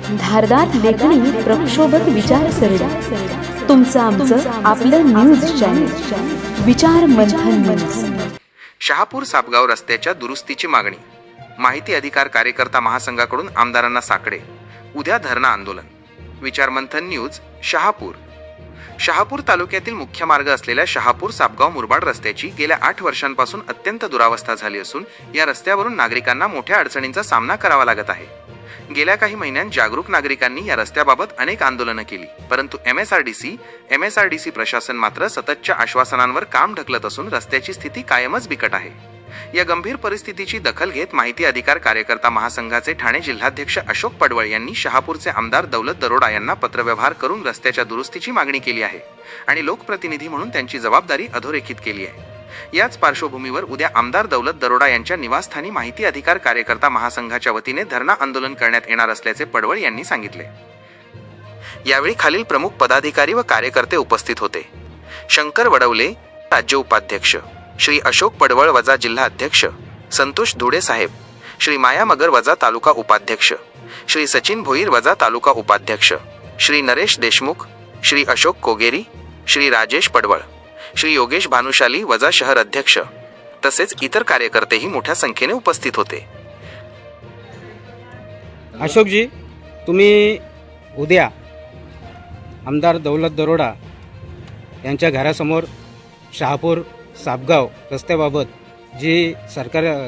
धारदार लेखणी, प्रक्षोभक विचारसरणी, तुमचं आमचं आपलं न्यूज चॅनल विचार मंथन न्यूज। शहापूर सापगाव रस्त्याच्या दुरुस्तीची मागणी, माहिती अधिकार कार्यकर्ता महासंघाकडून आमदारांना साकडे, उद्या धरणा आंदोलन। विचार मंथन न्यूज शहापूर। शहापूर तालुक्यातील मुख्य मार्ग असलेल्या शहापूर सापगाव मुरबाड रस्त्याची गेल्या 8 वर्षांपासून अत्यंत दुरावस्था झाली असून या रस्त्यावरून नागरिकांना मोठ्या अडचणींचा सामना करावा लागत आहे। गेल्या काही महिन्यांत जागरूक नागरिकांनी या रस्त्याबाबत अनेक आंदोलनं केली, परंतु एमएसआरडीसी प्रशासन मात्र सततच्या आश्वासनांवर काम ढकलत असून रस्त्याची स्थिती कायमच बिकट आहे। या गंभीर परिस्थितीची दखल घेत माहिती अधिकार कार्यकर्ता महासंघाचे ठाणे जिल्हाध्यक्ष अशोक पडवळ यांनी शहापूरचे आमदार दौलत दरोडा यांना पत्रव्यवहार करून रस्त्याच्या दुरुस्तीची मागणी केली आहे आणि लोकप्रतिनिधी म्हणून त्यांची जबाबदारी अधोरेखित केली आहे। याच पार्श्वभूमीवर उद्या आमदार दौलत दरोडा यांच्या निवासस्थानी माहिती अधिकार कार्यकर्ता महासंघाच्या वतीने धरणा आंदोलन करण्यात येणार असल्याचे पडवळ यांनी सांगितले। यावेळी खालील प्रमुख पदाधिकारी व कार्यकर्ते उपस्थित होते। शंकर वडवले राज्य उपाध्यक्ष, श्री अशोक पडवळ वजा जिल्हा अध्यक्ष, संतोष धुडे साहेब, श्री माया मगर वजा तालुका उपाध्यक्ष, श्री सचिन भोईर वजा तालुका उपाध्यक्ष, श्री नरेश देशमुख, श्री अशोक कोगेरी, श्री राजेश पडवळ, श्री योगेश भानुशाली वजा शहर अध्यक्ष तसेच इतर कार्यकर्तेही मोठ्या संख्येने उपस्थित होते। अशोकजी, तुम्ही उद्या आमदार दौलत दरोडा यांच्या घरासमोर शहापूर सापगाव रस्त्याबाबत जी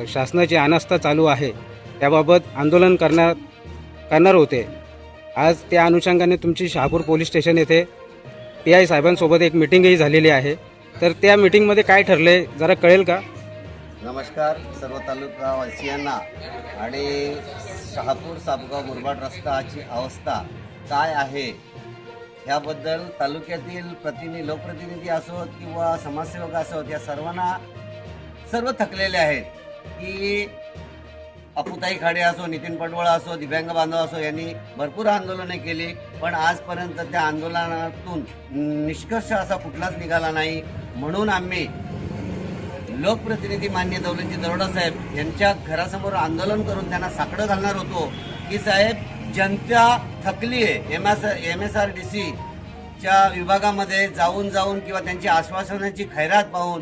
शासनाची अनास्था चालू आहे त्याबाबत आंदोलन करणार होते। आज त्या अनुषंगाने तुमची शहापूर पोलीस स्टेशन येथे PI साहेबांसोबत एक मीटिंगही झालेली आहे, तर त्या मीटिंगमध्ये काय ठरले जरा कळेल का? नमस्कार सर्व तालुकावासियांना। आणि शहापूर सापगाव मुरबाड रस्त्याची अवस्था काय आहे ह्याबद्दल तालुक्यातील लोकप्रतिनिधी असोत किंवा समाजसेवक असोत या सर्व थकलेले आहेत की अपुताई खाडे असो, नितीन पडवळ असो, दिव्यांग बांधव असो यांनी भरपूर आंदोलने केली, पण आजपर्यंत त्या आंदोलनातून निष्कर्ष असा कुठलाच निघाला नाही। म्हणून आम्ही लोकप्रतिनिधी मान्य दौलतजी दरोडा साहेब यांच्या घरासमोर आंदोलन करून त्यांना साकडं घालणार होतो की साहेब, जनता थकली आहे। MSRDCच्या विभागामध्ये जाऊन किंवा त्यांची आश्वासनाची खैरात पाहून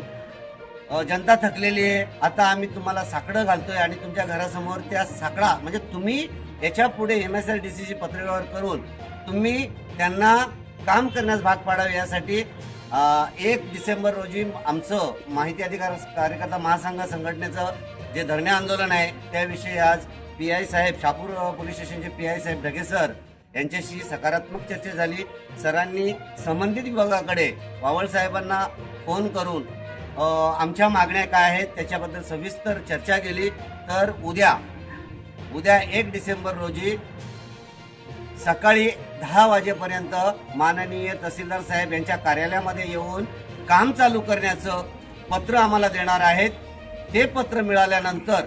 जनता थकलेली आहे। आता आम्ही तुम्हाला साकडं घालतोय आणि तुमच्या घरासमोर त्या साकडा म्हणजे तुम्ही याच्या पुढे MSRDCची पत्रव्यवहार करून तुम्ही त्यांना काम करण्यास भाग पाडावे यासाठी 1 डिसेंबर रोजी आमचं माहिती अधिकार कार्यकर्ता महासंघ संघटनेचं जे धरणे आंदोलन आहे त्याविषयी आज PI साहेब, शहापूर पोलीस स्टेशनचे PI साहेब ढगे सर यांच्याशी सकारात्मक चर्चा झाली। सरांनी संबंधित विभागाकडे वावळ साहेबांना फोन करून आमच्या मागण्या काय आहेत त्याच्याबद्दल सविस्तर चर्चा केली। तर उद्या 1 डिसेंबर रोजी सकाळी 10 वाजेपर्यंत माननीय तहसीलदार साहेब यांच्या कार्यालयामध्ये येऊन काम चालू करण्याचं पत्र आम्हाला देणार आहेत। ते पत्र मिळाल्यानंतर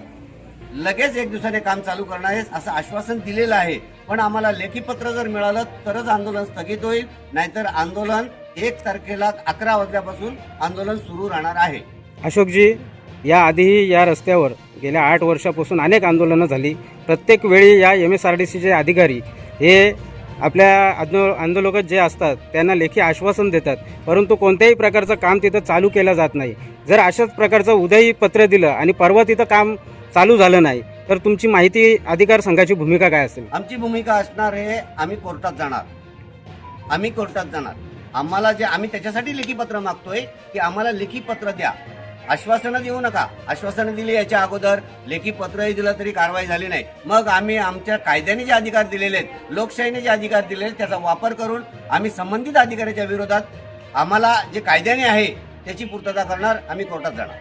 लगेच 1 दिवसाने काम चालू करणार आहे असं आश्वासन दिलेलं आहे। पण आम्हाला लेखी पत्र जर मिळालं तरच आंदोलन स्थगित होईल, नाहीतर आंदोलन 1 तारखेला 11 वाजल्यापासून आंदोलन सुरू राहणार आहे। अशोकजी, याआधीही या रस्त्यावर गेल्या 8 वर्षापासून अनेक आंदोलनं झाली। प्रत्येक वेळी या MSRDCचे अधिकारी हे आपल्या आंदोलक जे असतात त्यांना लेखी आश्वासन देतात, परंतु कोणत्याही प्रकारचं काम तिथं चालू केलं जात नाही। जर अशाच प्रकारचं उद्याही पत्र दिलं आणि परवा तिथं काम चालू झालं नाही तर तुमची माहिती अधिकार संघाची भूमिका काय असेल? आमची भूमिका असणार आहे, आम्ही कोर्टात जाणार। आम्हाला आम्ही त्याच्यासाठी लेखी पत्र मागतोय की आम्हाला लेखी पत्र द्या, आश्वासनं देऊ नका। आश्वासनं दिली याच्या अगोदर लेखी पत्रही दिलं तरी कारवाई झाली नाही। मग आम्ही आमच्या कायद्याने जे अधिकार दिलेले आहेत, लोकशाहीने जे अधिकार दिलेले आहेत त्याचा वापर करून आम्ही संबंधित अधिकाऱ्याच्या विरोधात आम्हाला जे कायद्याने आहे त्याची पूर्तता करणार, आम्ही कोर्टात जाणार।